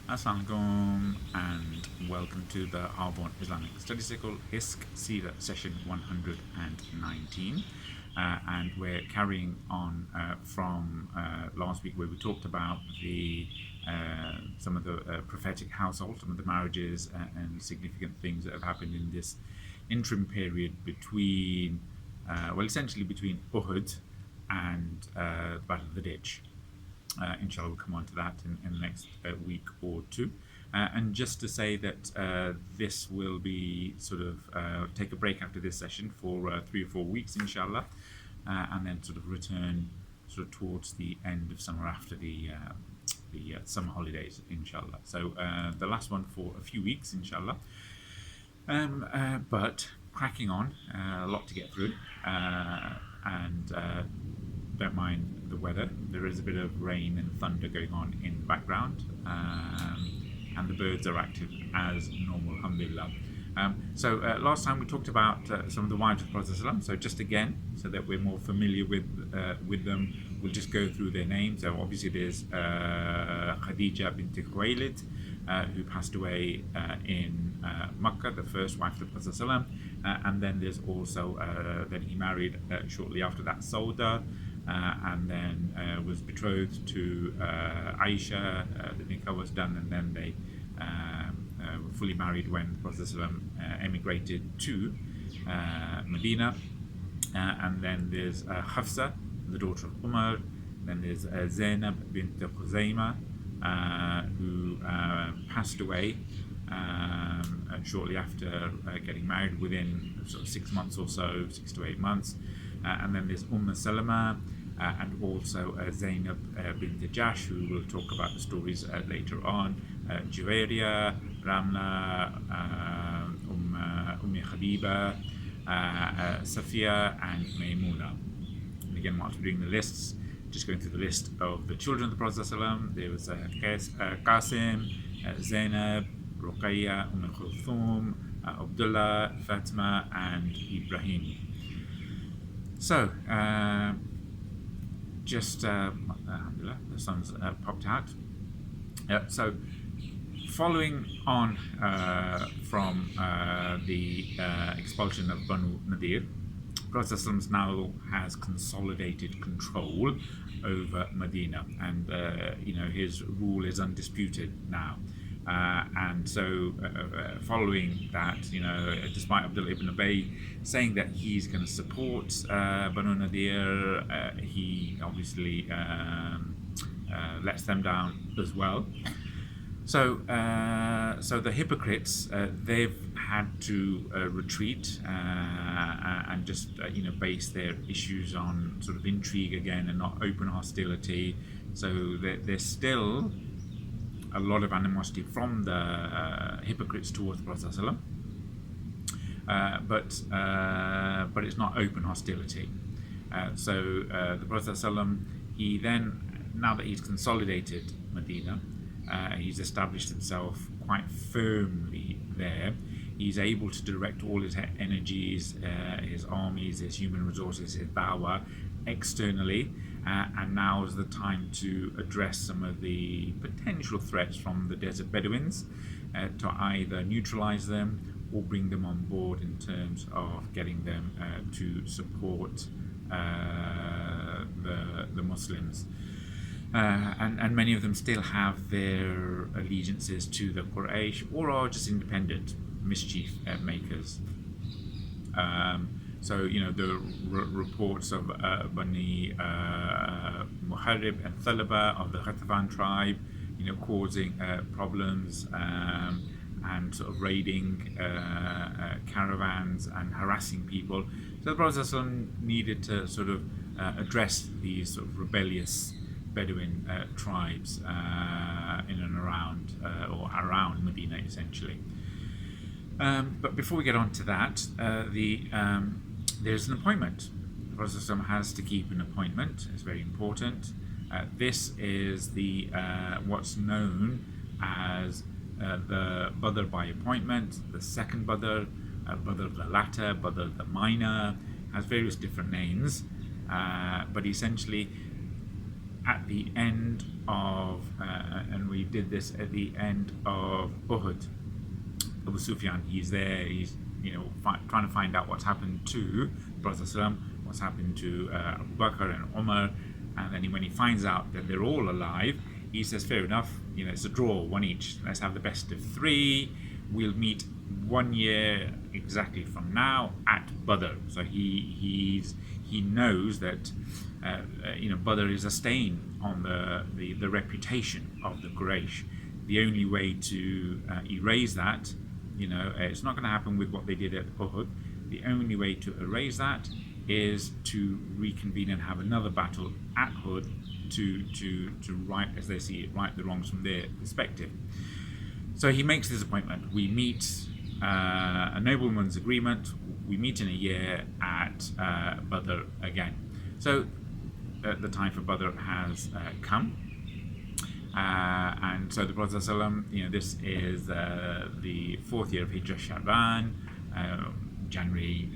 Assalamu alaikum and welcome to the Harborne Islamic Study Circle HISC Seerah session 119, and we're carrying on from last week, where we talked about the some of the prophetic household, some of the marriages and significant things that have happened in this interim period between essentially between Uhud and the Battle of the Ditch. Inshallah, we'll come on to that in the next week or two. And just to say that this will be sort of take a break after this session for 3 or 4 weeks, inshallah, and then sort of return sort of towards the end of summer after the summer holidays, inshallah. So the last one for a few weeks, inshallah. But cracking on, a lot to get through, and don't mind the weather. There is a bit of rain and thunder going on in the background, and the birds are active as normal, alhamdulillah. So last time we talked about some of the wives of the Prophet. So just again, so that we're more familiar with them, we'll just go through their names. So obviously there's Khadija bint Khuwaylid, who passed away in Makkah, the first wife of the Prophet. And then there's also then he married shortly after that Sauda, and then was betrothed to Aisha. The nikah was done, and then they were fully married when the Prophet emigrated to Medina. And then there's Hafsa, the daughter of Umar. Then there's Zainab bint Khuzaymah, who passed away shortly after getting married, within sort of 6 months or so, 6 to 8 months. And then there's Salama, and also Zainab bint Jash, who we'll talk about the stories later on. Juwayriya, Ramla, Habiba, Safiya, and Maymuna. And again, whilst we're doing the lists, just going through the list of the children of the Prophet ﷺ, there was Qasim, Zainab, Ruqayya, Kulthum, Abdullah, Fatima, and Ibrahim. So, alhamdulillah, the sun's popped out. So, following on from the expulsion of Banu Nadir, Prophet ﷺ now has consolidated control over Medina, and his rule is undisputed now. And so, following that, despite Abdullah ibn Ubay saying that he's going to support Banu Nadir, he obviously lets them down as well. So, the hypocrites, they've had to retreat and just base their issues on sort of intrigue again and not open hostility. So there's still a lot of animosity from the hypocrites towards the Prophet ﷺ, but it's not open hostility. So the Prophet ﷺ, he then, now that he's consolidated Medina, he's established himself quite firmly there. He's able to direct all his energies, his armies, his human resources, his dawah externally, and now is the time to address some of the potential threats from the desert Bedouins, to either neutralize them or bring them on board in terms of getting them to support the Muslims. And many of them still have their allegiances to the Quraish, or are just independent mischief makers. So the reports of Bani Muharrib and Thalaba of the Ghatafan tribe, causing problems and sort of raiding caravans and harassing people. So the Prophet ﷺ needed to sort of address these sort of rebellious Bedouin tribes in and around or around Medina, essentially. But before we get on to that, there's an appointment. The Prophet ﷺ has to keep an appointment. It's very important. This is the what's known as the Badr by appointment, the second Badr, Badr of the latter, Badr of the minor, has various different names, but essentially at the end and we did this at the end of Uhud. Abu Sufyan, he's there, he's trying to find out what's happened to Prophet ﷺ, what's happened to Abu Bakr and Umar, and then when he finds out that they're all alive, he says, fair enough, it's a draw, one each, let's have the best of three, we'll meet 1 year exactly from now at Badr. So he knows that Badr is a stain on the reputation of the Quraysh. The only way to erase that, it's not going to happen with what they did at Uhud. The only way to erase that is to reconvene and have another battle at Uhud to right, as they see it, right the wrongs from their perspective. So he makes this appointment. We meet a nobleman's agreement. We meet in a year at Badr again. So the time for Badr has come. And so the Prophet ﷺ, this is the 4th year of Hijrah Shaban, January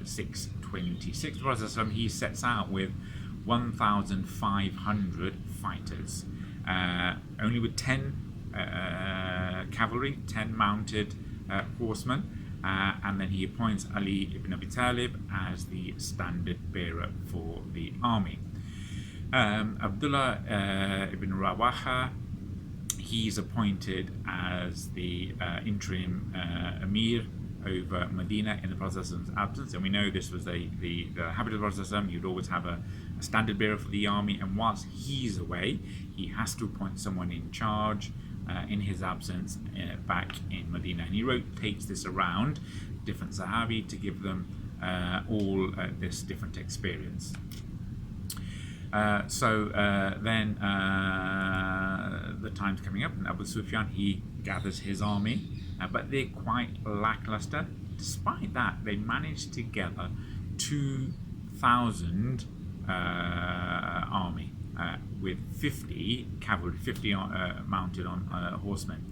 626. The Prophet ﷺ, he sets out with 1,500 fighters, only with 10 cavalry, 10 mounted horsemen, and then he appoints Ali ibn Abi Talib as the standard bearer for the army. Abdullah ibn Rawaha, he's appointed as the interim emir over Medina in the Prophet's absence, and we know this was the habit of the Prophet. You'd always have a standard bearer for the army, and whilst he's away, he has to appoint someone in charge in his absence back in Medina, and he rotates this around different Sahabi to give them all this different experience. Then the time's coming up, and Abu Sufyan, he gathers his army, but they're quite lackluster. Despite that, they managed to gather 2,000 army with 50 cavalry, 50 mounted on horsemen.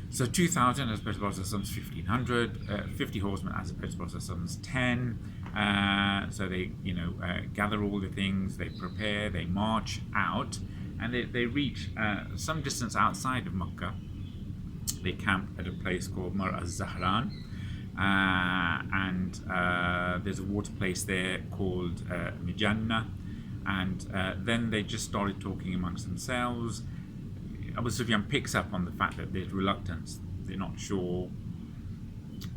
So 2,000 as opposed to Prophet's 1,500, 50 horsemen as opposed to Prophet's 10. So they, gather all the things, they prepare, they march out, and they reach some distance outside of Makkah. They camp at a place called Mar az-Zahran, and there's a water place there called Mijanna, and then they just started talking amongst themselves. Abu Sufyan picks up on the fact that there's reluctance. They're not sure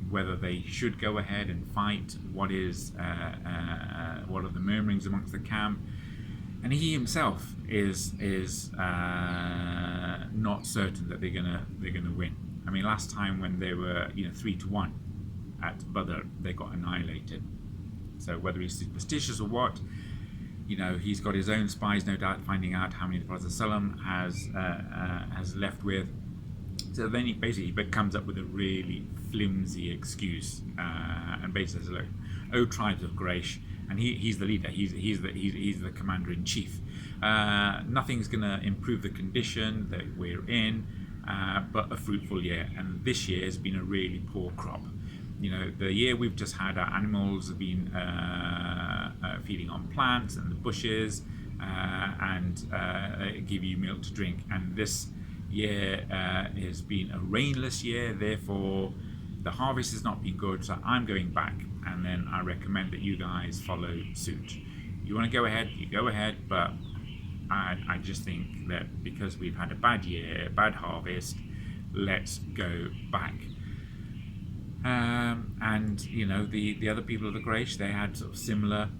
whether they should go ahead and fight. What are the murmurings amongst the camp? And he himself is not certain that they're gonna win. I mean, last time when they were 3-1 at Badr, they got annihilated. So whether he's superstitious or what, he's got his own spies, no doubt, finding out how many the Prophet ﷺ has left with. So then he basically comes up with a really flimsy excuse, and basically says, "Look, O tribes of Quraish," and he's the leader. He's the commander in chief. Nothing's going to improve the condition that we're in, but a fruitful year. And this year has been a really poor crop. The year we've just had, our animals have been feeding on plants and the bushes, and give you milk to drink. And this year has been a rainless year, therefore the harvest has not been good. So I'm going back, and then I recommend that you guys follow suit. You want to go ahead, you go ahead, but I just think that because we've had a bad year, bad harvest, let's go back. And the other people of the Quraysh, they had sort of similar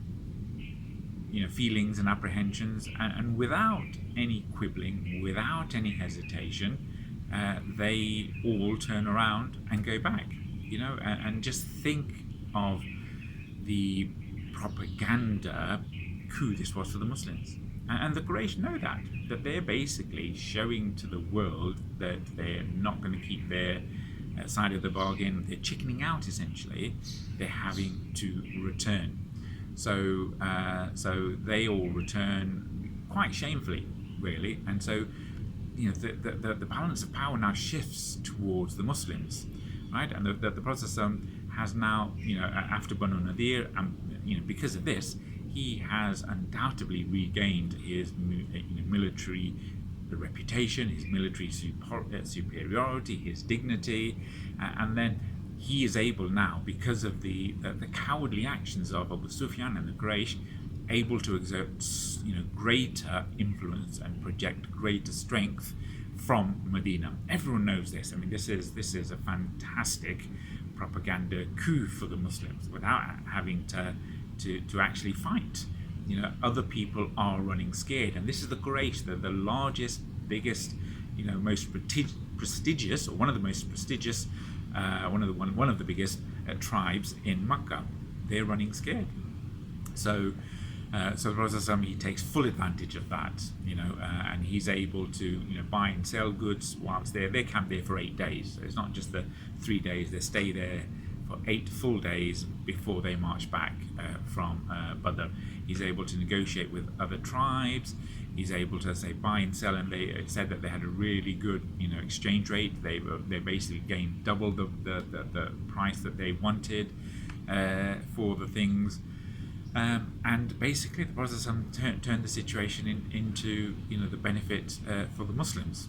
feelings and apprehensions, and without any quibbling, without any hesitation, they all turn around and go back. And just think of the propaganda coup this was for the Muslims. And the Quraysh know that they're basically showing to the world that they're not going to keep their side of the bargain. They're chickening out, essentially. They're having to return. So they all return quite shamefully, really. And so the balance of power now shifts towards the Muslims, right? And the Prophet has now, after Banu Nadir, because of this, he has undoubtedly regained his military reputation, his military superiority, his dignity, and then he is able now, because of the cowardly actions of Abu Sufyan and the Quraysh, able to exert greater influence and project greater strength from Medina. Everyone knows this. I mean, this is a fantastic propaganda coup for the Muslims without having to actually fight. Other people are running scared, and this is the Quraysh, the largest, biggest, most prestigious, or one of the most prestigious, one of the biggest tribes in Makkah. They're running scared. So the Prophet, he takes full advantage of that, and he's able to buy and sell goods whilst they camp there for 8 days. So it's not just the 3 days; they stay there for 8 full days before they march back from Badr. He's able to negotiate with other tribes. He's able to buy and sell, and they said that they had a really good exchange rate. They basically gained double the price that they wanted for the things. And basically, the Prophet turned the situation into the benefit for the Muslims.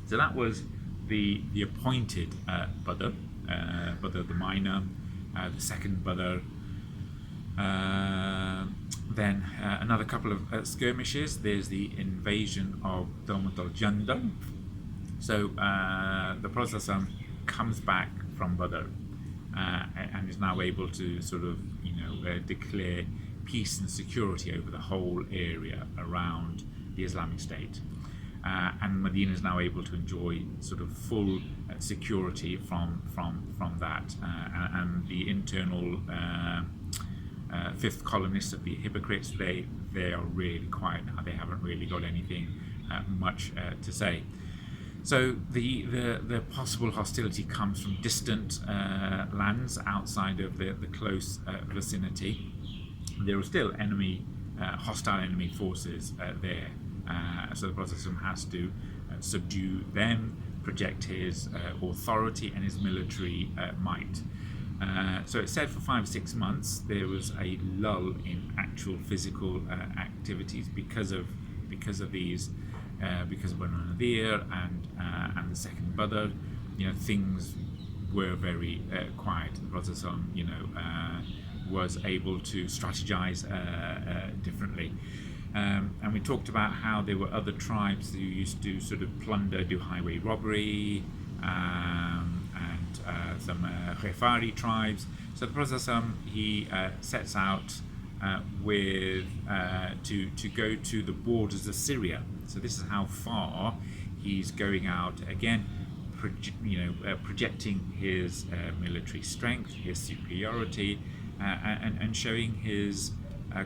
So that was the appointed Badr, Badr the Minor, the second Badr. Then another couple of skirmishes. There's the invasion of Doumat Al-Jandal. So the Prophet comes back from Badr and is now able to sort of declare peace and security over the whole area around the Islamic State, and Medina is now able to enjoy sort of full security from that, and the internal fifth columnists of the hypocrites, they are really quiet now. They haven't really got anything much to say. So the possible hostility comes from distant lands outside of the close vicinity. There are still hostile enemy forces there. So the Prophet has to subdue them, project his authority and his military might. So it said for 5 or 6 months there was a lull in actual physical activities because of these. Because of Banu Nadir and the second Badr, things were very quiet. The Prophet was able to strategize differently. And we talked about how there were other tribes who used to sort of plunder, do highway robbery, and some Ghifari tribes. So the Prophet he sets out to go to the borders of Syria. So this is how far he's going out, again, projecting his military strength, his superiority, and showing his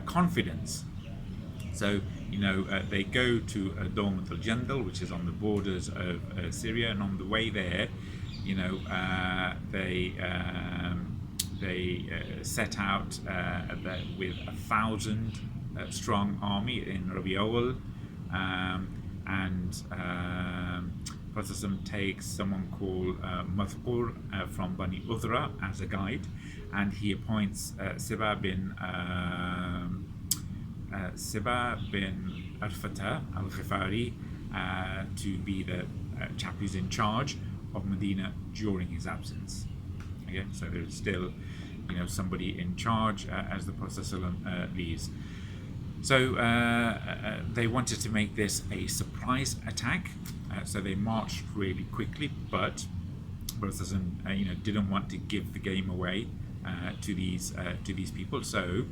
confidence. So they go to Doumat Al-Jandal, which is on the borders of Syria, and on the way there, they set out with 1,000 strong army in Rabi' Awal, and Prophet takes someone called Madhkur from Bani Udhra as a guide, and he appoints Siba bin Arfata al-Ghifari to be the chap who's in charge of Medina during his absence. Okay, so there's still somebody in charge as the Prophet leaves. So they wanted to make this a surprise attack, so they marched really quickly, but Prophet didn't want to give the game away to these people, so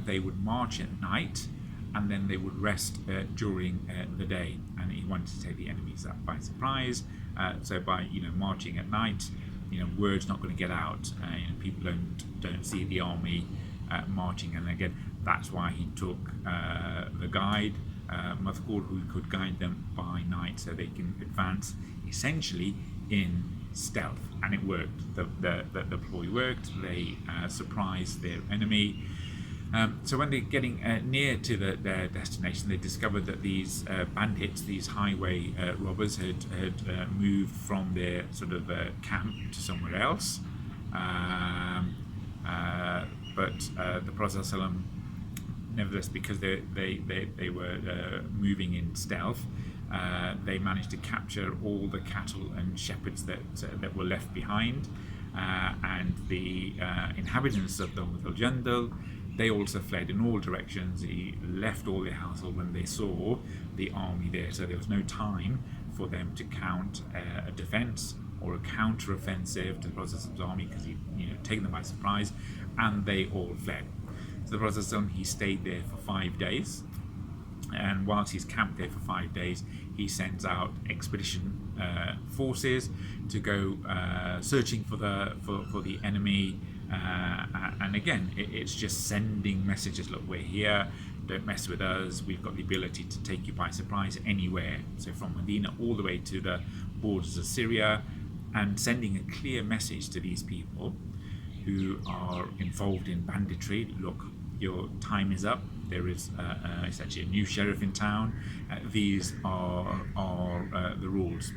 they would march at night and then they would rest during the day, and he wanted to take the enemies up by surprise. So by marching at night, word's not going to get out. People don't see the army marching, and again, that's why he took the guide, Madhkur, who could guide them by night, so they can advance essentially in stealth, and it worked. The ploy worked. They surprised their enemy. So when they're getting near to their destination, they discovered that these bandits, these highway robbers, had moved from their sort of camp to somewhere else. But the Prophet nevertheless, because they were moving in stealth, they managed to capture all the cattle and shepherds that were left behind, and the inhabitants of Doumat Al-Jandal, they also fled in all directions. He left all their household when they saw the army there, so there was no time for them to count a defense or a counter-offensive to the Prophet's army, because he'd taken them by surprise, and they all fled. So the Prophet, he stayed there for 5 days, and whilst he's camped there for 5 days, he sends out expedition forces to go searching for the enemy, and again, it's just sending messages. Look, we're here, don't mess with us, we've got the ability to take you by surprise anywhere. So from Medina all the way to the borders of Syria, and sending a clear message to these people who are involved in banditry. Look, your time is up. There is it's actually a new sheriff in town. These are the rules.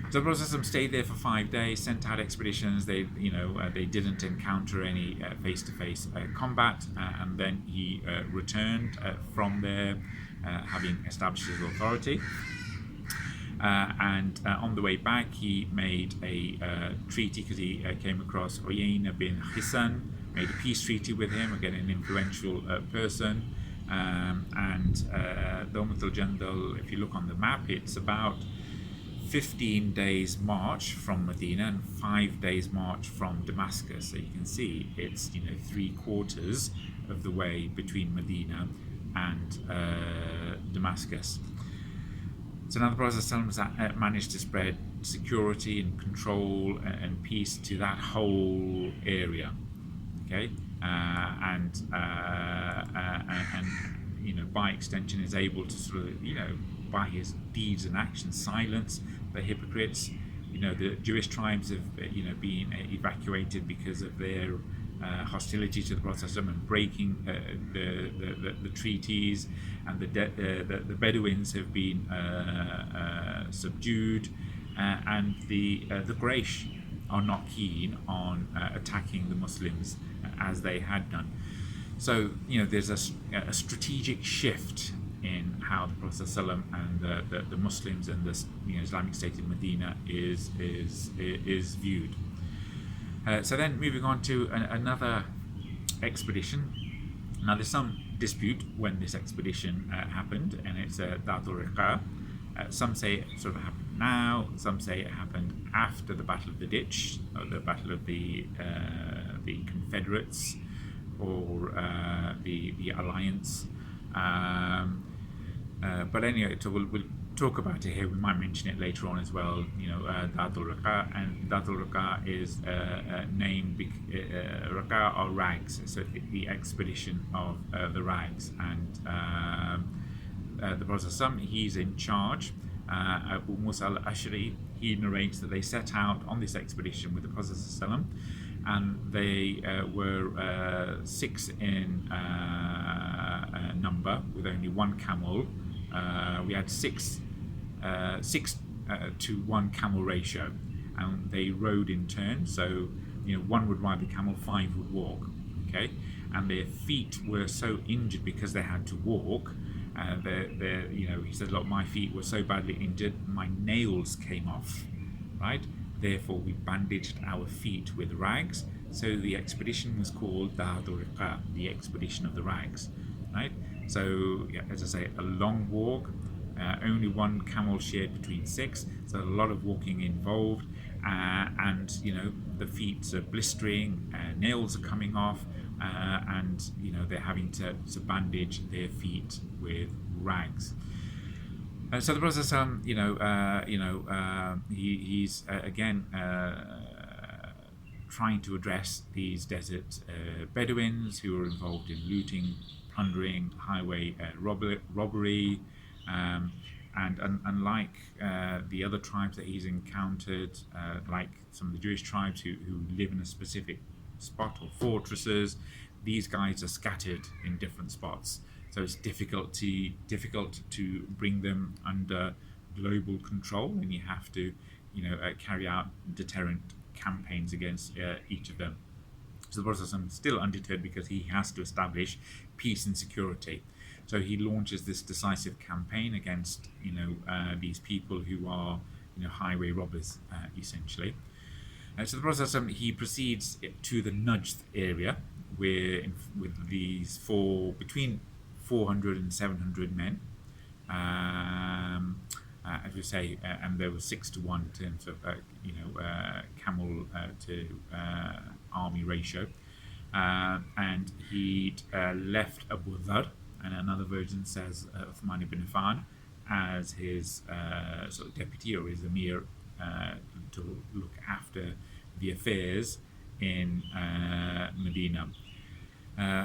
So the Prophet stayed there for 5 days, sent out expeditions. They didn't encounter any face-to-face combat, and then he returned from there, having established his authority. And on the way back, he made a treaty, because he came across Abbad bin Bishr, made a peace treaty with him, again an influential person. And Doumat Al-Jandal, if you look on the map, it's about 15 days march from Medina and 5 days march from Damascus. So you can see it's 3/4 of the way between Medina and Damascus. So now the Prophet managed to spread security and control and peace to that whole area. Okay, and by extension is able to sort of by his deeds and actions silence the hypocrites. The Jewish tribes have been evacuated because of their hostility to the Prophet and breaking the treaties, and the Bedouins have been subdued, and the Quraish are not keen on attacking the Muslims as they had done. So there's a strategic shift in how the Prophet and the Muslims and the Islamic State in Medina is viewed. So then moving on to another expedition. Now there's some dispute when this expedition happened, and it's Dhat-ur-Riqa. Some say it sort of happened now, some say it happened after the Battle of the Ditch, or the Battle of the Confederates, or the Alliance. But anyway, so we'll talk about it here. We might mention it later on as well. Dhat-ur-Riqa, and Dhat-ur-Riqa is named Riqa or rags, so the expedition of the rags, and the Prophet, he's in charge. Abu Musa al-Ash'ari, he narrates that they set out on this expedition with the Prophet, and they were 6 in number, with only 1 camel. We had 6 to 1 camel ratio, and they rode in turn. So 1 would ride the camel, 5 would walk. Okay, and their feet were so injured because they had to walk. He said, look, my feet were so badly injured, my nails came off. Right. Therefore, we bandaged our feet with rags. So the expedition was called Dhat-ur-Riqa, the expedition of the rags. Right. So, as I say, a long walk, only 1 camel shared between 6, so a lot of walking involved, and the feet are blistering, nails are coming off, and they're having to bandage their feet with rags. So the Prophet, he's again trying to address these desert Bedouins who are involved in looting, plundering, highway robbery, and unlike the other tribes that he's encountered, like some of the Jewish tribes who live in a specific spot or fortresses, these guys are scattered in different spots. So it's difficult to bring them under global control, and you have to carry out deterrent campaigns against each of them. So the Prophet ﷺ still undeterred because he has to establish peace and security. So he launches this decisive campaign against these people who are highway robbers essentially. So the Prophet ﷺ, he proceeds to the Najd area with these between 400 and 700 men. As we say, and there was 6-1 in terms of camel to army ratio, and he'd left Abu Dhar, and another version says Uthman ibn Affan as his sort of deputy or his emir to look after the affairs in Medina.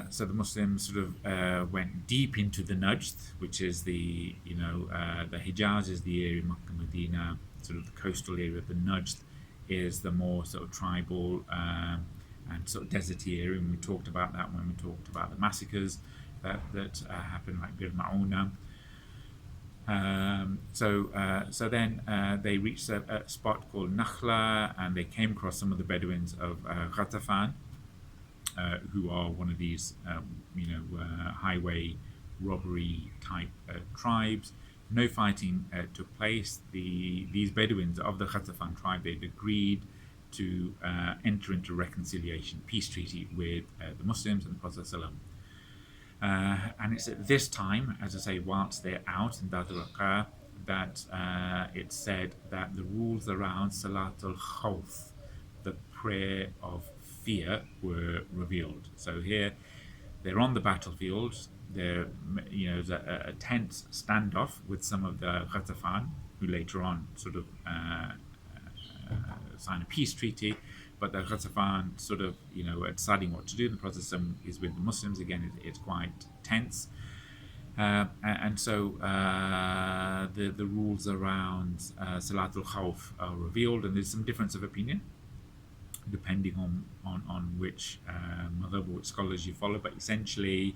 So the Muslims sort of went deep into the Najd, which is the Hijaz is the area, Makkah, Medina, sort of the coastal area of the Najd is the more sort of tribal and sort of deserty area. And we talked about that when we talked about the massacres that happened, like Bir Ma'una. So then they reached a spot called Nakhla, and they came across some of the Bedouins of Ghatafan, who are one of these highway robbery type tribes. No fighting took place. These Bedouins of the Ghatafan tribe, they'd agreed to enter into reconciliation, peace treaty with the Muslims and the Prophet ﷺ. And it's at this time, as I say, whilst they're out in Dhat-ur-Riqa, that it's said that the rules around Salaat-ul Khauf, the prayer of fear, were revealed. So here, they're on the battlefield. There's a tense standoff with some of the Ghatafan, who later on sort of sign a peace treaty. But the Ghatafan sort of, deciding what to do. The process is with the Muslims. Again, it's quite tense. And so the rules around Salaat-ul Khauf are revealed, and there's some difference of opinion depending on which madhab or which scholars you follow. But essentially,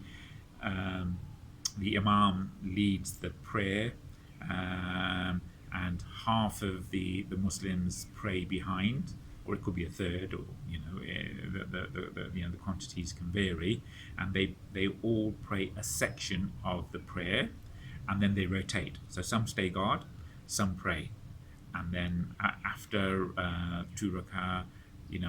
the Imam leads the prayer, and half of the Muslims pray behind, or it could be a third, or the quantities can vary, and they all pray a section of the prayer, and then they rotate. So some stay guard, some pray, and then after 2 rak'ah,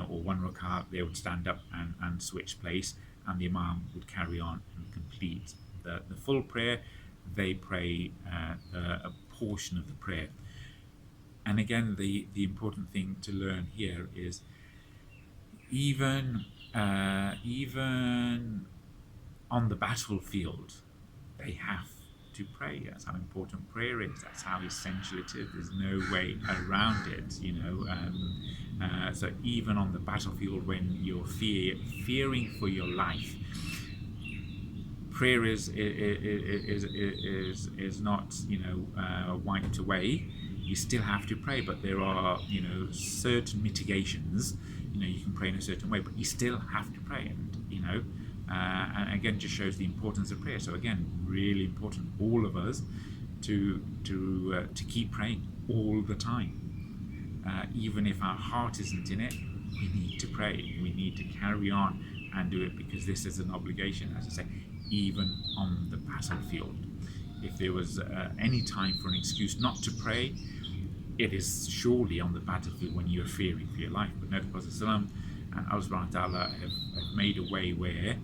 or 1 rak'ah, they would stand up and switch place, and the Imam would carry on and complete the full prayer. They pray a portion of the prayer. And again, the important thing to learn here is even on the battlefield, they have to pray. That's how important prayer is. That's how essential it is. There's no way around it. So even on the battlefield, when you're fearing for your life, prayer is not wiped away. You still have to pray, but there are certain mitigations. You can pray in a certain way, but you still have to pray, and again, just shows the importance of prayer. So again, really important, all of us, to keep praying all the time, even if our heart isn't in it. We need to pray. We need to carry on and do it, because this is an obligation, as I say, even on the battlefield. If there was any time for an excuse not to pray, it is surely on the battlefield when you are fearing for your life. But no, the Prophet ﷺ and Allah subhanahu wa ta'ala have made a way where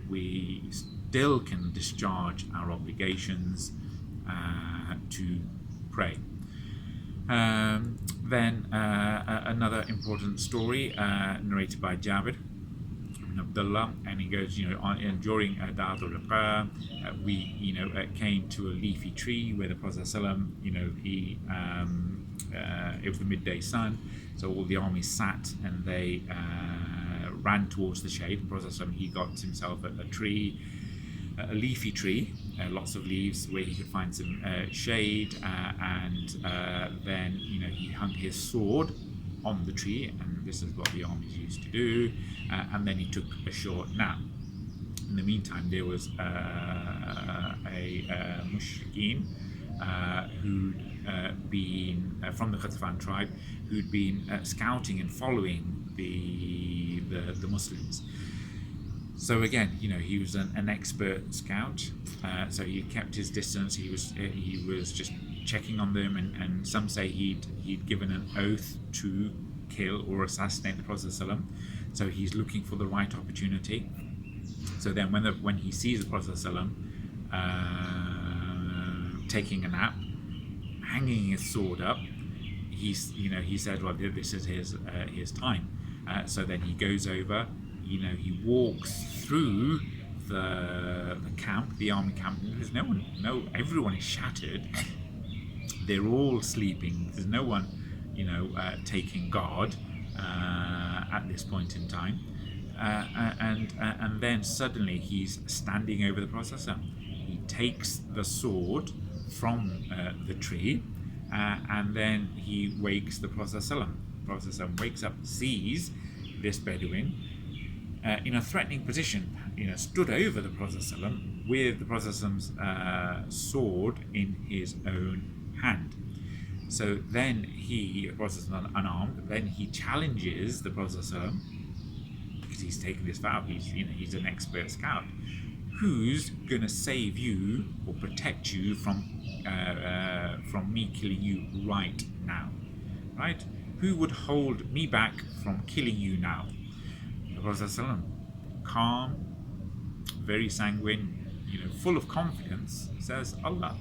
we still can discharge our obligations to pray. Then another important story narrated by Jabir ibn Abdullah, and he goes, during Dhat-ur-Riqa, we came to a leafy tree where the Prophet ﷺ, it was the midday sun, so all the army sat and they ran towards the shade. The Prophet ﷺ, he got himself a tree, a leafy tree, lots of leaves where he could find some shade, and then he hung his sword on the tree, and this is what the armies used to do, and then he took a short nap. In the meantime, there was a mushrikeen who'd been from the Ghatafan tribe, who'd been scouting and following the Muslims. So again, he was an expert scout. So he kept his distance. He was just checking on them, and some say he'd given an oath to kill or assassinate the Prophet ﷺ. So he's looking for the right opportunity. So then when he sees the Prophet ﷺ taking a nap, hanging his sword up, he said, well, this is his time. So then he goes over, he walks through the camp, the army camp. There's everyone is shattered. They're all sleeping. There's no one, taking guard at this point in time. And then suddenly he's standing over the Prophet. He takes the sword from the tree, and then he wakes the Prophet. The Prophet wakes up, sees this Bedouin in a threatening position, stood over the Prophet with the Prophet's sword in his own hand. So then the Prophet unarmed, then he challenges the Prophet, because he's taken this vow, he's an expert scout. Who's going to save you or protect you from me killing you right now? Right? Who would hold me back from killing you now? The Prophet calm, very sanguine, full of confidence, says, Allah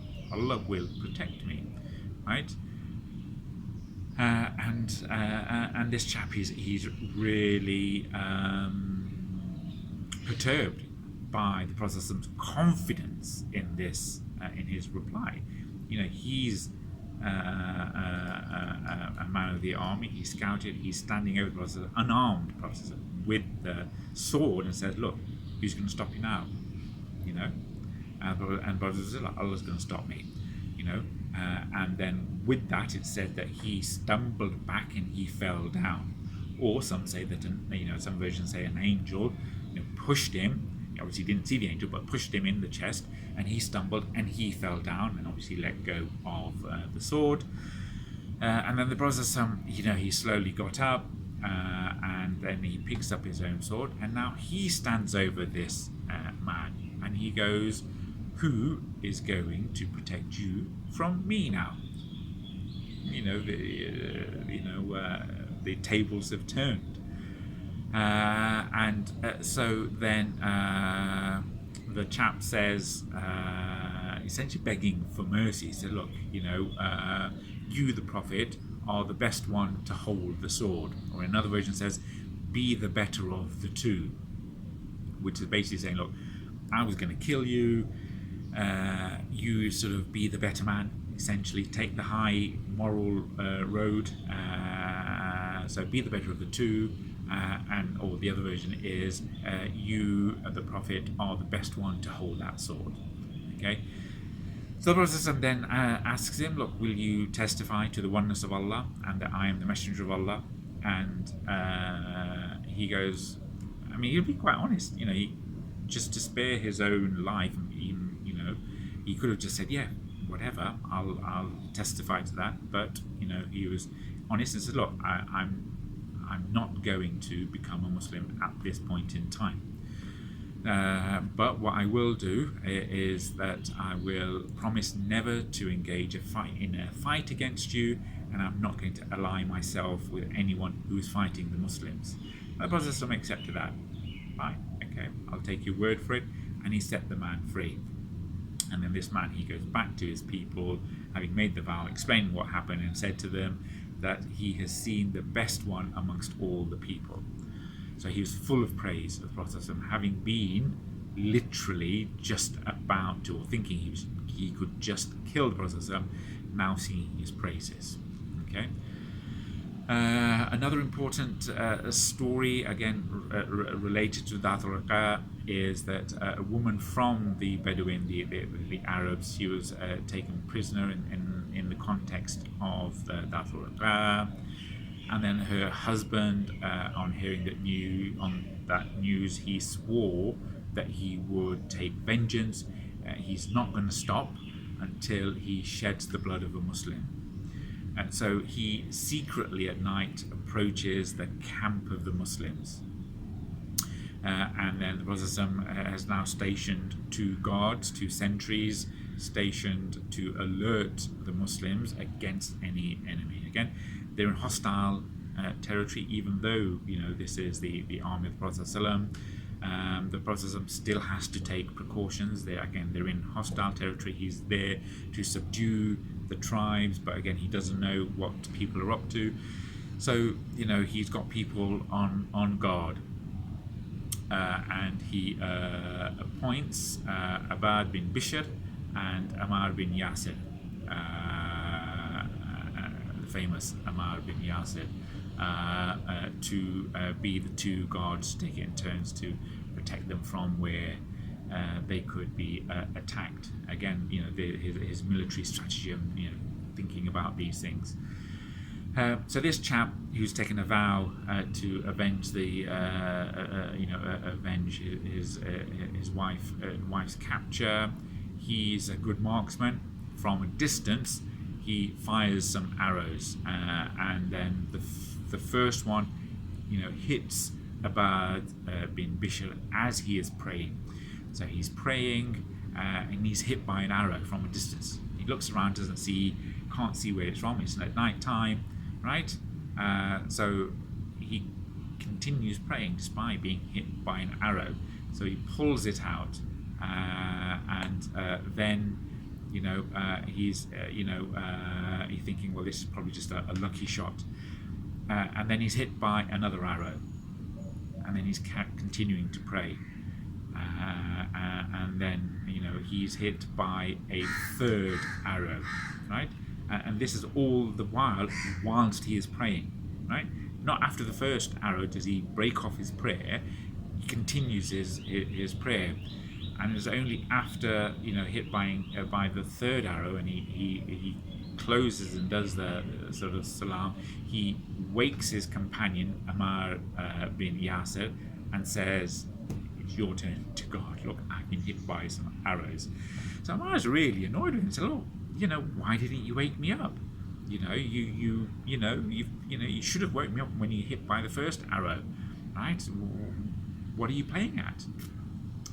will protect me, right? And this chap, he's really perturbed by the Prophet's confidence in this, in his reply. He's a man of the army. He scouted. He's standing over the Prophet, unarmed Prophet, with the sword, and says, "Look, who's going to stop you now?" And Prophet says, "Allah's going to stop me." And then with that, it said that he stumbled back and he fell down. Or some say that, some versions say an angel, pushed him. Obviously, he didn't see the angel, but pushed him in the chest, and he stumbled and he fell down, and obviously let go of the sword. And then the Prophet, he slowly got up, and then he picks up his own sword, and now he stands over this man, and he goes, "Who is going to protect you from me now?" The tables have turned. So then the chap says, essentially begging for mercy. He said, "Look, you, the Prophet, are the best one to hold the sword." Or another version says, "Be the better of the two," which is basically saying, "Look, I was going to kill you. You sort of be the better man, essentially take the high moral road, so be the better of the two," or the other version is, "You, the Prophet, are the best one to hold that sword." Okay, so the Prophet then asks him, "Look, will you testify to the oneness of Allah and that I am the messenger of Allah?" And he goes, he'll be quite honest, just to spare his own life. He could have just said, "Yeah, whatever, I'll testify to that." But he was honest and said, "Look, I'm not going to become a Muslim at this point in time. But what I will do is that I will promise never to engage in a fight against you, and I'm not going to ally myself with anyone who is fighting the Muslims." The Prophet accepted that. Fine, okay, I'll take your word for it, and he set the man free. And then this man, he goes back to his people, having made the vow, explained what happened, and said to them that he has seen the best one amongst all the people. So he was full of praise of the Prophet, having been literally just about to, or thinking he could just kill the Prophet, now singing his praises. Okay. Another important story, again related to Dhat-ur-Riqa, is that a woman from the Bedouin, the Arabs, she was taken prisoner in the context of the Dhat-ur-Riqa, and then her husband, on hearing that news, he swore that he would take vengeance. He's not going to stop until he sheds the blood of a Muslim. And so he secretly at night approaches the camp of the Muslims. And then the Prophet has now stationed 2 guards, 2 sentries, stationed to alert the Muslims against any enemy. Again, they're in hostile territory, even though this is the army of the Prophet ﷺ. The Prophet ﷺ still has to take precautions. They're in hostile territory. He's there to subdue the tribes, but again, he doesn't know what people are up to. So he's got people on guard. And he appoints Abbad bin Bishr and Ammar bin Yasir, the famous Ammar bin Yasir, to be the 2 guards, take it in turns to protect them from where they could be attacked. Again, his military strategy of thinking about these things. So this chap who's taken a vow to avenge avenge his wife's capture, he's a good marksman. From a distance, he fires some arrows, and then the first one, hits Abbad bin Bishr as he is praying. So he's praying, and he's hit by an arrow from a distance. He looks around, can't see where it's from. It's at night time. Right, so he continues praying despite being hit by an arrow. So he pulls it out, and then he's thinking, well, this is probably just a lucky shot, and then he's hit by another arrow, and then he's continuing to pray, and then he's hit by a third arrow, right? And this is all the whilst he is praying, right? Not after the first arrow does he break off his prayer. He continues his prayer, and it's only after hit by the third arrow, and he closes and does the sort of salam. He wakes his companion Ammar bin Yasir and says, "It's your turn to God. Look, I've been hit by some arrows." So Ammar's really annoyed with him. Said, "Look, why didn't you wake me up? You should have woken me up when you hit by the first arrow, right? What are you playing at?"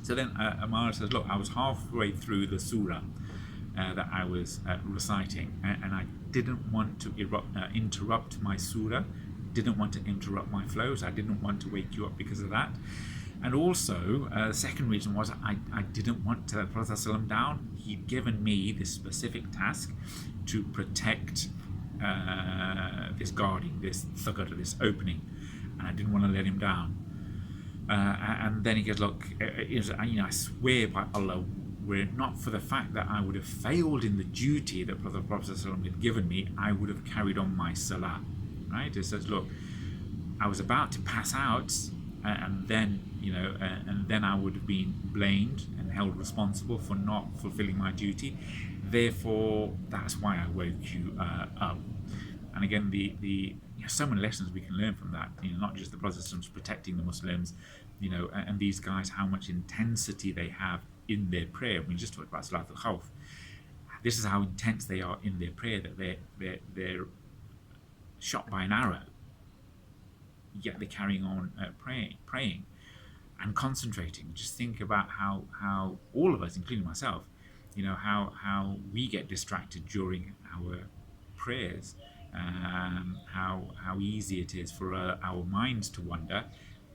So then Ammar says, "Look, I was halfway through the surah that I was reciting, and I didn't want to interrupt my surah, didn't want to interrupt my flows. I didn't want to wake you up because of that. And also, the second reason was I didn't want to let Prophet ﷺ down. He'd given me this specific task to protect this guarding, this thugger, this opening, and I didn't want to let him down." And then he goes, "Look, I swear by Allah, were it not for the fact that I would have failed in the duty that the Prophet ﷺ had given me, I would have carried on my salah." Right? It says, "Look, I was about to pass out, and then I would have been blamed and held responsible for not fulfilling my duty. Therefore, that's why I woke you up." And again, so many lessons we can learn from that. Not just the Protestants protecting the Muslims, and these guys, how much intensity they have in their prayer. We just talked about Salaat-ul Khauf. This is how intense they are in their prayer, that they're shot by an arrow, yet they're carrying on praying and concentrating. Just think about how all of us, including myself, how we get distracted during our prayers, how easy it is for our minds to wander,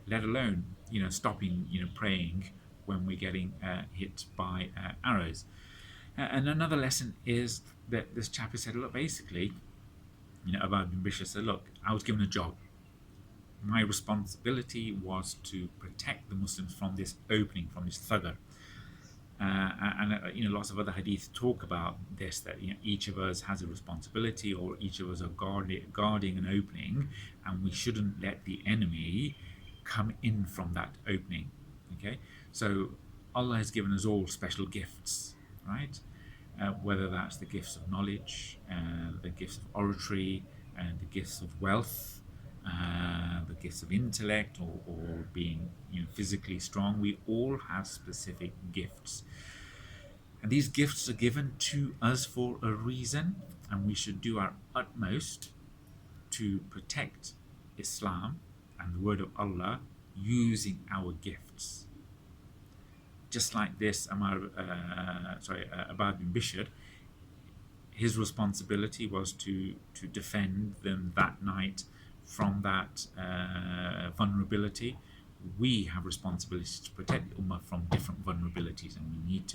let alone stopping praying when we're getting hit by arrows. And another lesson is that this chap has said, look, basically, Abbad bin Bishr said, look, I was given a job. My responsibility was to protect the Muslims from this opening, from this thugger. And lots of other hadith talk about this, that each of us has a responsibility, or each of us are guarding an opening, and we shouldn't let the enemy come in from that opening. Okay, so Allah has given us all special gifts, right? Whether that's the gifts of knowledge, the gifts of oratory, and the gifts of wealth, the gifts of intellect, or being physically strong. We all have specific gifts, and these gifts are given to us for a reason, and we should do our utmost to protect Islam and the word of Allah using our gifts. Just like this, Abbad bin Bishr, his responsibility was to defend them that night from that vulnerability. We have responsibility to protect the Ummah from different vulnerabilities, and we need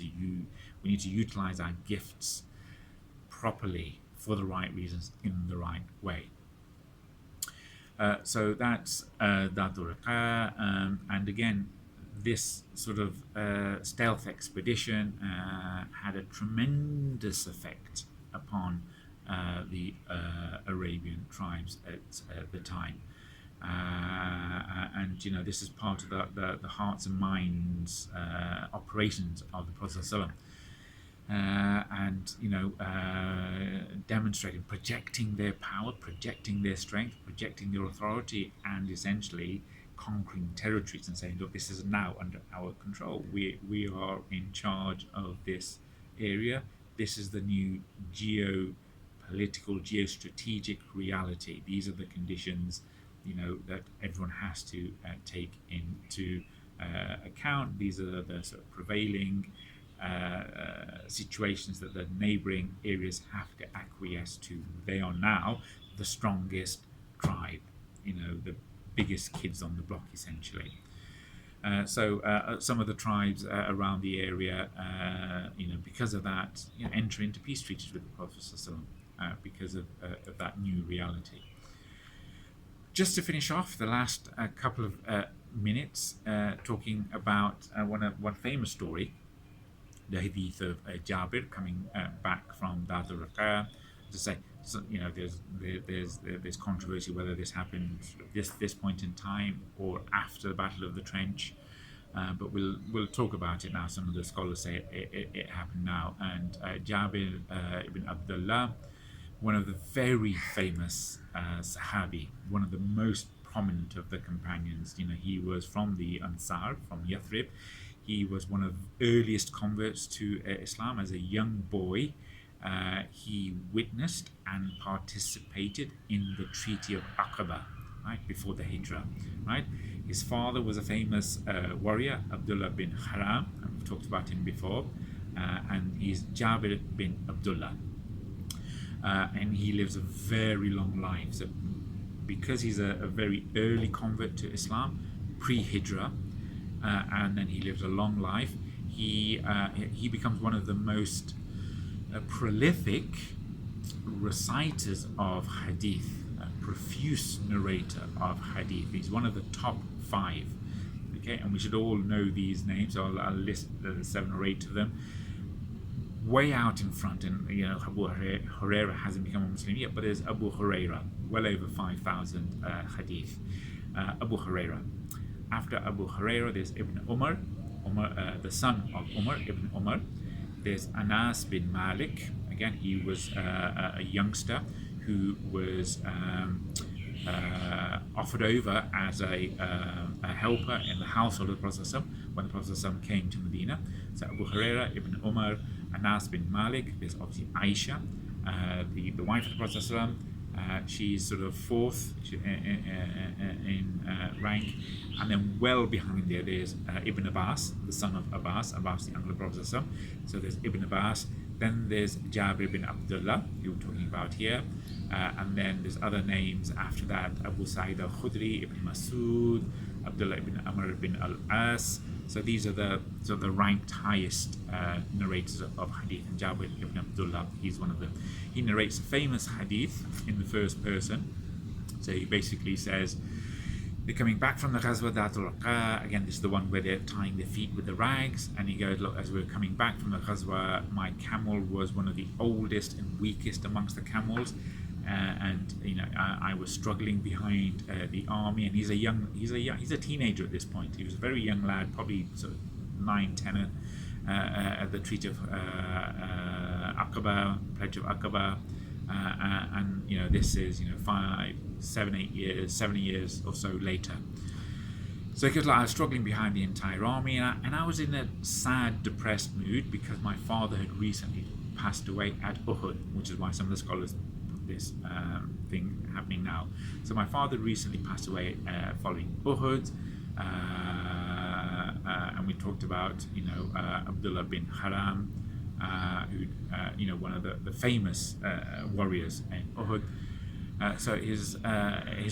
to utilize our gifts properly for the right reasons in the right way. So that's Dhat-ur-Riqa, and again, this sort of stealth expedition had a tremendous effect upon the Arabian tribes at the time. And this is part of the hearts and minds operations of the Prophet ﷺ. Demonstrating, projecting their power, projecting their strength, projecting their authority, and essentially conquering territories and saying, look, this is now under our control. We are in charge of this area. This is the new geopolitical, geostrategic reality. These are the conditions, that everyone has to take into account. These are the sort of prevailing situations that the neighboring areas have to acquiesce to. They are now the strongest tribe, the biggest kids on the block, essentially. So some of the tribes around the area, because of that, enter into peace treaties with the Prophet because of that new reality. Just to finish off the last couple of minutes, talking about one famous story, the Hadith of Jabir coming back from Dhat-ur-Riqa. To say, there's controversy whether this happened this point in time or after the Battle of the Trench, but we'll talk about it now. Some of the scholars say it happened now. And Jabir ibn Abdullah, one of the very famous Sahabi, one of the most prominent of the companions. He was from the Ansar, from Yathrib. He was one of the earliest converts to Islam as a young boy. He witnessed and participated in the Treaty of Aqaba, right, before the Hijrah, right? His father was a famous warrior, Abdullah bin Haram, and we've talked about him before, and he's Jabir bin Abdullah. And he lives a very long life. So because he's a very early convert to Islam, pre-Hijrah, and then he lives a long life, he becomes one of the most prolific reciters of Hadith, a profuse narrator of Hadith. He's one of the top 5. Okay, and we should all know these names. So I'll list 7 or 8 of them. Way out in front, and Abu Hurairah hasn't become a Muslim yet, but there's Abu Hurairah, well over 5,000 Hadith. Abu Hurairah. After Abu Hurairah, there's Ibn Umar, the son of Umar, Ibn Umar. There's Anas bin Malik. Again, he was a youngster who was offered over as a helper in the household of the Prophet ﷺ when the Prophet ﷺ came to Medina. So Abu Hurairah, Ibn Umar, Anas bin Malik. There's obviously Aisha, the wife of the Prophet ﷺ. She's sort of 4th in rank, and then well behind there's Ibn Abbas, the son of Abbas, the uncle of the Prophet ﷺ. So there's Ibn Abbas. Then there's Jabir bin Abdullah, who we're talking about here, and then there's other names after that: Abu Sa'id al-Khudri, Ibn Masud, Abdullah ibn Amr bin al-As. So these are the ranked highest narrators of Hadith. And Jabir ibn Abdullah, he's one of them. He narrates a famous Hadith in the first person. So he basically says, they're coming back from the Ghazwa Dhat-ur-Riqa. Again, this is the one where they're tying their feet with the rags. And he goes, look, as we're coming back from the Ghazwa, my camel was one of the oldest and weakest amongst the camels. I was struggling behind the army, and he's a teenager at this point. He was a very young lad, probably sort of 9, 10 at the Treaty of Aqaba, Pledge of Aqaba, and this is 5, 7, 8 years, 70 years or so later. So because I was struggling behind the entire army, and I was in a sad, depressed mood because my father had recently passed away at Uhud, which is why some of the scholars this thing happening now. So my father recently passed away following Uhud. And we talked about, Abdullah bin Haram, who, one of the famous warriors in Uhud. So his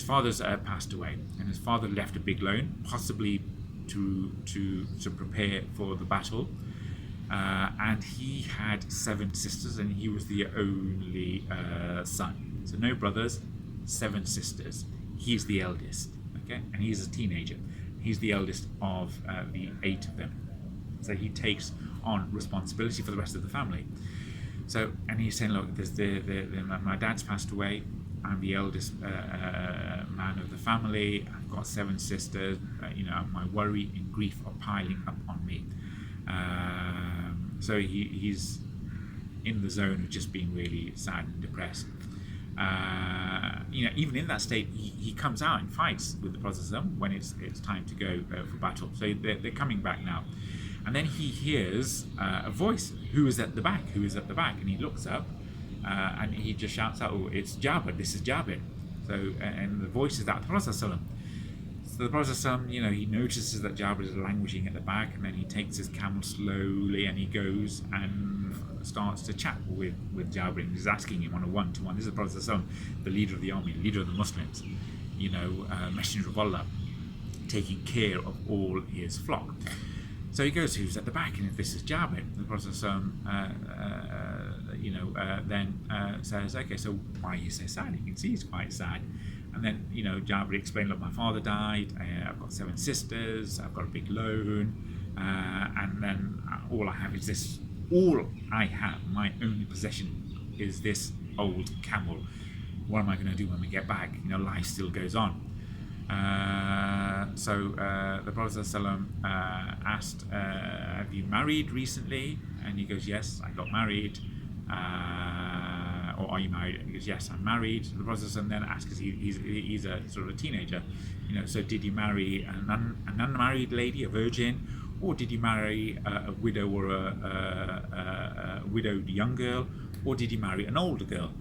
father's passed away, and his father left a big loan, possibly to prepare for the battle. And he had 7 sisters, and he was the only son. So no brothers, 7 sisters. He's the eldest, okay, and he's a teenager. He's the eldest of the 8 of them. So he takes on responsibility for the rest of the family. So, and he's saying, look, there's my dad's passed away. I'm the eldest man of the family. I've got 7 sisters. My worry and grief are piling up on me. So he's in the zone of just being really sad and depressed. Even in that state, he comes out and fights with the Prophet when it's time to go for battle. So they're coming back now. And then he hears a voice, who is at the back? And he looks up, and he just shouts out, oh, it's Jabir, this is Jabir. So, and the voice is that of the Prophet. So the Prophet, he notices that Jabir is languishing at the back, and then he takes his camel slowly, and he goes and starts to chat with Jabir, and he's asking him on a one-to-one. This is the Prophet, the leader of the army, leader of the Muslims, messenger of Allah, taking care of all his flock. So he goes, who's at the back? And if this is Jabir, the Prophet then says, okay, so why are you so sad? You can see he's quite sad. And then, Jabir explained, look, my father died, I've got 7 sisters, I've got a big loan, and then all I have is this, my only possession is this old camel. What am I going to do when we get back? Life still goes on. So the Prophet asked, have you married recently? And he goes, yes, I got married. Or are you married? And he goes, yes, I'm married. The Prophet then asks, because he's a sort of a teenager, so did you marry an unmarried lady, a virgin, or did you marry a widow or a widowed young girl, or did you marry an older girl?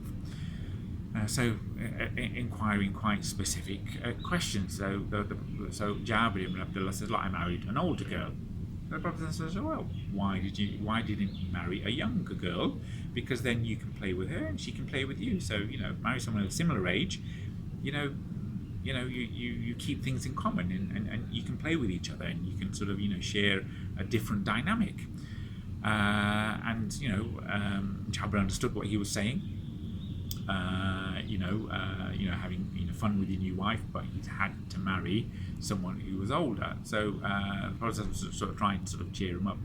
Inquiring quite specific questions. So Jabir ibn Abdullah says, look, I married an older girl. The Prophet says, well, why didn't you marry a younger girl? Because then you can play with her and she can play with you. So, marry someone of a similar age, you keep things in common, and you can play with each other, and you can sort of, share a different dynamic. Jabir understood what he was saying. Having fun with your new wife, but he'd had to marry someone who was older. So the Prophet was sort of trying to sort of cheer him up.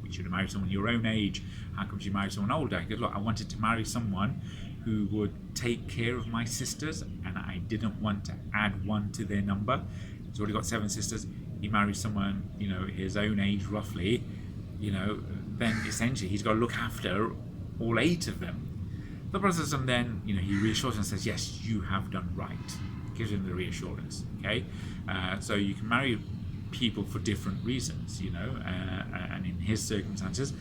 We should have married someone your own age. How come you marry someone older? He goes, look, I wanted to marry someone who would take care of my sisters, and I didn't want to add one to their number. He's already got 7 sisters. He marries someone, his own age roughly. Then essentially he's got to look after all 8 of them. The Prophet then, he reassures and says, yes, you have done right. Gives him the reassurance, okay? So you can marry people for different reasons, and in his circumstances,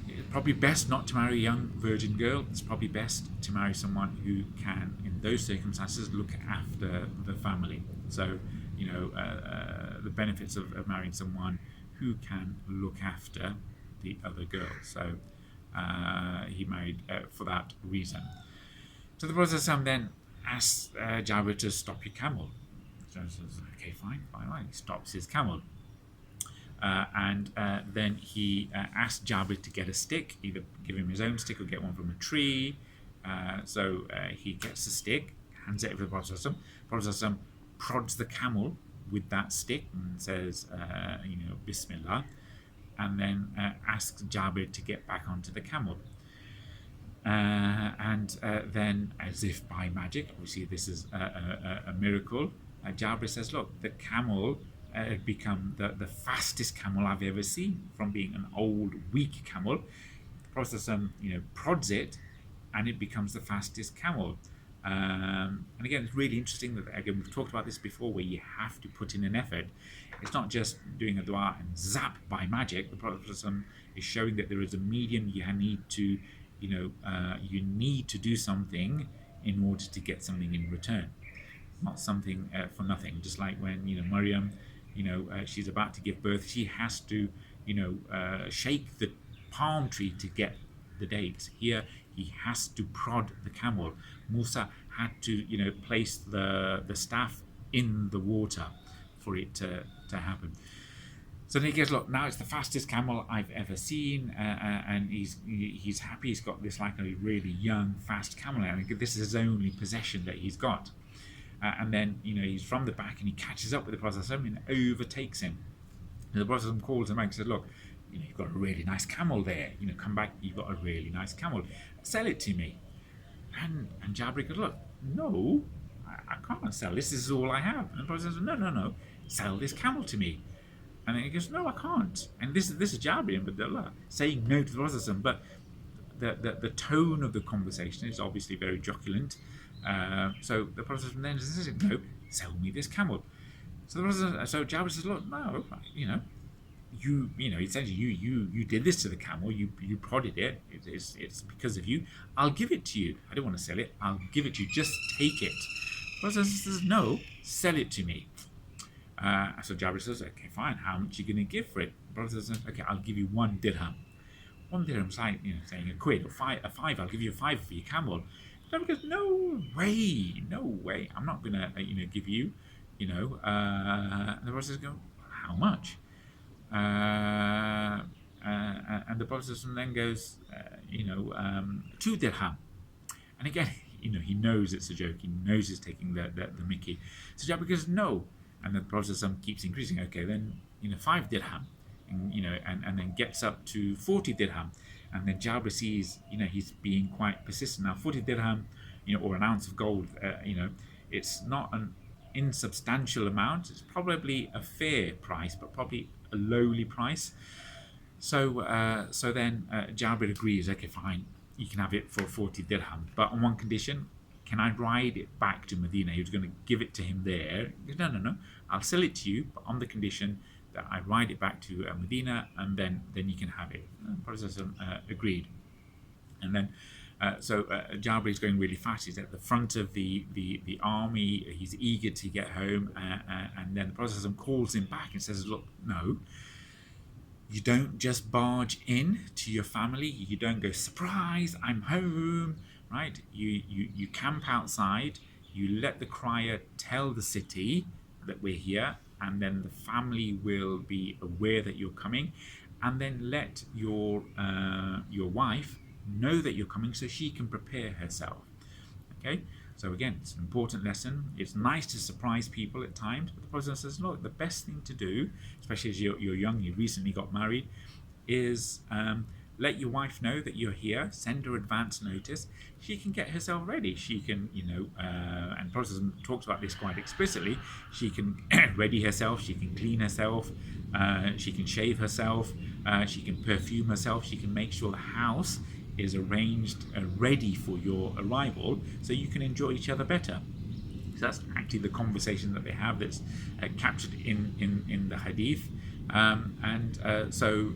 it's probably best not to marry a young virgin girl. It's probably best to marry someone who can, in those circumstances, look after the family. So, the benefits of marrying someone who can look after the other girls. So, he married for that reason. So the Prophet then asks Jabir to stop your camel. So he says, okay, fine. He stops his camel. And then he asks Jabir to get a stick, either give him his own stick or get one from a tree. So he gets a stick, hands it over to the Prophet. The Prophet prods the camel with that stick and says, Bismillah, and then asks Jabir to get back onto the camel. Then, as if by magic, obviously this is a miracle, Jabir says, look, the camel had become the fastest camel I've ever seen, from being an old, weak camel. The Prophet prods it, and it becomes the fastest camel. And again, it's really interesting that, again, we've talked about this before, where you have to put in an effort. It's not just doing a dua and zap by magic. The Prophet is showing that there is a medium. You need to do something in order to get something in return. Not something for nothing. Just like when Maryam, she's about to give birth, she has to, shake the palm tree to get the dates. Here, he has to prod the camel. Musa had to, place the staff in the water for it to happen. So then he goes, look, now it's the fastest camel I've ever seen, and he's happy. He's got this like a really young, fast camel, and this is his only possession that he's got. And then, he's from the back, and he catches up with the Prophet and overtakes him. And the Prophet calls him out and says, look, you've got a really nice camel there. Come back, you've got a really nice camel. Sell it to me. And Jabir goes, look, no, I can't sell this. This is all I have. And the Prophet says, no, sell this camel to me. And then he goes, no, I can't. And this is Jabir saying no to the Prophet. But the tone of the conversation is obviously very joculant. So the Prophet then says, no, sell me this camel. So Jabir says, look, no, essentially you did this to the camel. You prodded it. It's because of you. I'll give it to you. I don't want to sell it. I'll give it to you. Just take it. The Prophet says, no, sell it to me. So Jabir says, okay, fine. How much are you going to give for it? The Prophet says, okay, I'll give you 1 dirham. 1 dirham's like, saying a quid or a five. I'll give you a 5 for your camel. Jabir goes, no way. I'm not going to, give you, and the Prophet says, how much? And the Prophet then goes, 2 dirham. And again, he knows it's a joke. He knows he's taking the mickey. So Jabir goes, no. And the Prophet keeps increasing. Okay, then 5 dirham, and then gets up to 40 dirham. And then Jabir sees, he's being quite persistent. Now, 40 dirham, or an ounce of gold, it's not an insubstantial amount. It's probably a fair price, but probably a lowly price. So then Jabir agrees. Okay, fine, you can have it for 40 dirham, but on one condition. Can I ride it back to Medina? He was going to give it to him there. He goes, no. I'll sell it to you, but on the condition that I ride it back to Medina, and then you can have it. And the Prophet agreed. And then, Jabir is going really fast. He's at the front of the army. He's eager to get home. And then the Prophet calls him back and says, look, no. You don't just barge in to your family. You don't go, surprise, I'm home. Right, you camp outside, you let the crier tell the city that we're here, and then the family will be aware that you're coming, and then let your wife know that you're coming so she can prepare herself. Okay, so again, it's an important lesson. It's nice to surprise people at times, but the Prophet says, look, the best thing to do, especially as you're young, you recently got married, is let your wife know that you're here. Send her advance notice. She can get herself ready. She can, and Prophet talks about this quite explicitly. She can ready herself. She can clean herself. She can shave herself. She can perfume herself. She can make sure the house is arranged ready for your arrival, so you can enjoy each other better. So that's actually the conversation that they have. That's captured in the Hadith. So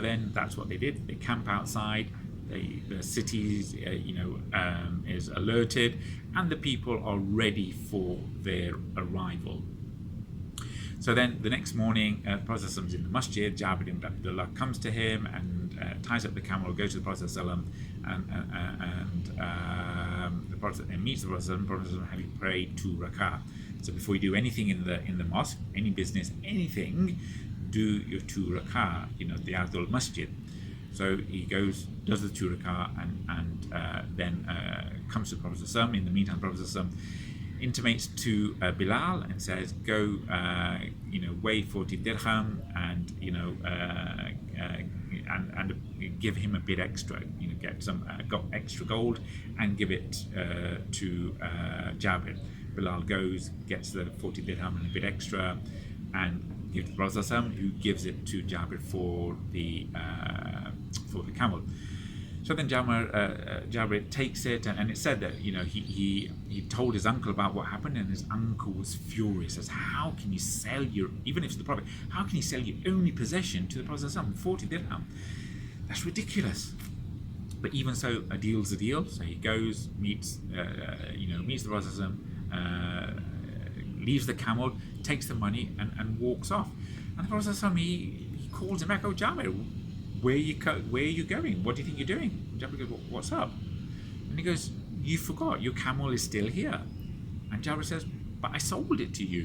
then that's what they did. They camp outside. The city is alerted, and the people are ready for their arrival. So then the next morning, the Prophet is in the masjid. Jabir bin Abdullah comes to him and ties up the camel, goes to the Prophet and the Prophet meets the Prophet. Having prayed 2 rak'ah. So before you do anything in the mosque, any business, anything, do your 2 rak'ah, the Dhat-ul Masjid. So he goes, does the 2 rak'ah, and then comes to the Prophet. In the meantime, the Prophet intimates to Bilal and says, go, weigh 40 dirham and give him a bit extra. Get some got extra gold and give it to Jabir. Bilal goes, gets the 40 dirham and a bit extra, and gives to the Prophet, who gives it to Jabir for the camel. So then Jabir takes it, and it said that he told his uncle about what happened, and his uncle was furious. Says, how can you sell even if it's the Prophet, how can you sell your only possession to the Prophet 40 dirham? That's ridiculous. But even so, a deal's a deal. So he goes, meets the Prophet, leaves the camel, takes the money, and walks off. And the Prophet he calls him back, "Oh Jabir, where are you going? What do you think you're doing?" Jabir goes, "What's up?" And he goes, "You forgot, your camel is still here." And Jabir says, "But I sold it to you."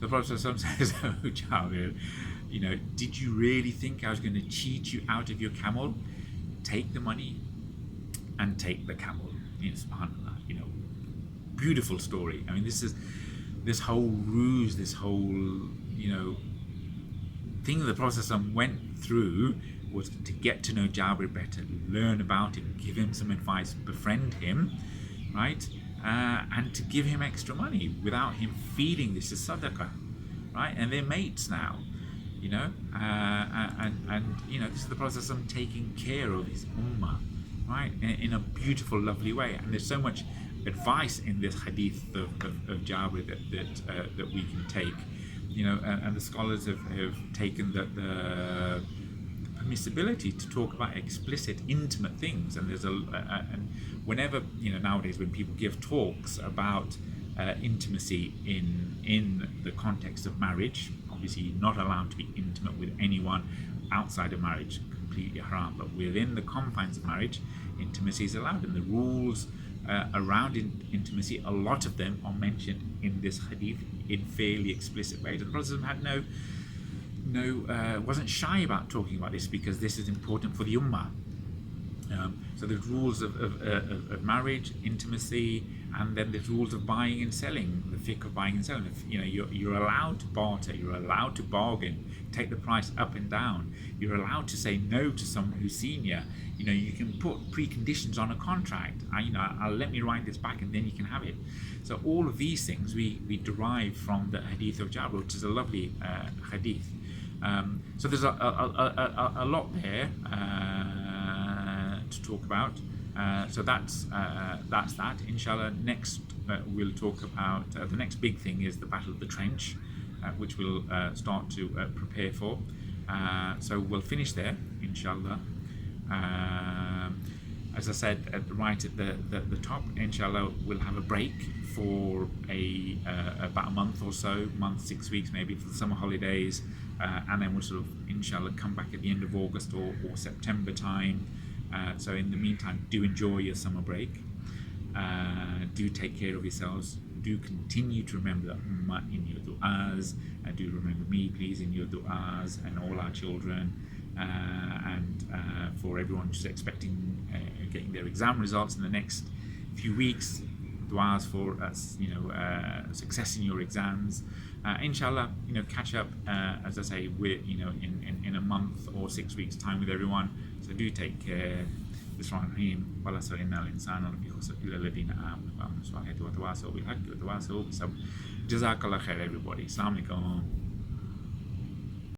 The Prophet says, "Oh Jabir, did you really think I was going to cheat you out of your camel? Take the money and take the camel." SubhanAllah, beautiful story. I mean, this whole ruse, this whole, thing that the Prophet went through was to get to know Jabir better, learn about him, give him some advice, befriend him, right? And to give him extra money without him feeling this is sadaqah, right? And they're mates now, this is the Prophet taking care of his ummah, right? In a beautiful, lovely way. And there's so much advice in this hadith of Jabir that we can take, and the scholars have taken the permissibility to talk about explicit, intimate things. And there's and whenever nowadays when people give talks about intimacy in the context of marriage, obviously you're not allowed to be intimate with anyone outside of marriage, completely haram. But within the confines of marriage, intimacy is allowed, and the rules around intimacy, a lot of them are mentioned in this hadith in fairly explicit ways. And the Prophet wasn't shy about talking about this, because this is important for the ummah. So there's rules of marriage, intimacy, and then there's rules of buying and selling, the fiqh of buying and selling. You're allowed to barter, you're allowed to bargain, take the price up and down. You're allowed to say no to someone who's senior. You can put preconditions on a contract. I'll let me write this back and then you can have it. So all of these things we derive from the hadith of Jabir, which is a lovely hadith. So there's a lot there to talk about. So that's that. Inshallah, next we'll talk about the next big thing is the Battle of the Trench, which we'll start to prepare for. So we'll finish there, inshallah. As I said, right at the top, inshallah, we'll have a break for about a month or so, 6 weeks maybe, for the summer holidays, and then we'll sort of, inshallah, come back at the end of August or September time. So in the meantime, do enjoy your summer break. Do take care of yourselves. Do continue to remember the ummah in your du'as. Do remember me, please, in your du'as, and all our children. And for everyone who's expecting getting their exam results in the next few weeks, du'as for us, success in your exams. Inshallah, catch up, as I say, we're, in a month or 6 weeks time with everyone. So do take care. Bismillahirrahmanirrahim. Wala sa'inna al-insana lafi khusr illa alladhina amanu wa amilu s-salihati wa tawasaw bil haqqi wa tawasaw bis sabr. Jazakallah khair, everybody. Assalamu alaikum.